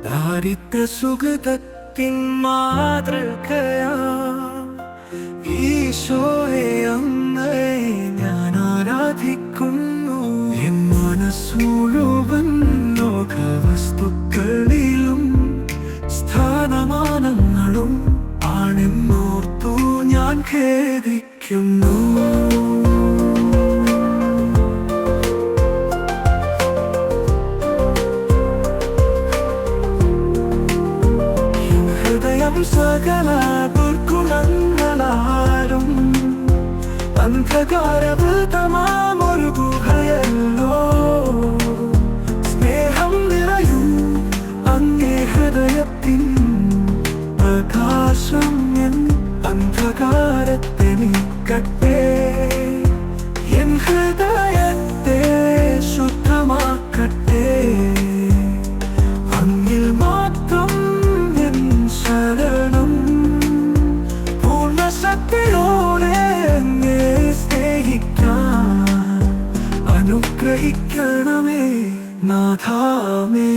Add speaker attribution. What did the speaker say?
Speaker 1: ദാരിദ്ര്യ സുഗതത്തിൻ മാതൃകയാ ഈശോയെ അങ്ങയെ ഞാൻ ആരാധിക്കുന്നു. എൻ മനസ്സ് മുഴുവൻ ലോകവസ്തുക്കളിലും സ്ഥാനമാനങ്ങളും ആണെന്നോർത്തു ഞാൻ ഖേദിക്കുന്നു. സകല ദുർഗുണങ്ങളാലും അന്ധകാരവൃതമാമൊരു ഗുഹയല്ലോ. സ്നേഹം നിറയും അങ്ങേ ഹൃദയത്തിൻ പ്രകാശം എൻ അന്ധകാരത്തെ നീക്കട്ടെ. എൻ ഹൃദയത്തെ ശുദ്ധമാക്കട്ടെ. അങ്ങിൽ മാത്രം പൂർണ്ണശക്തിയോടെ എന്നെ സ്നേഹിക്കാൻ അനുഗ്രഹിക്കണമേ നാഥാമേ.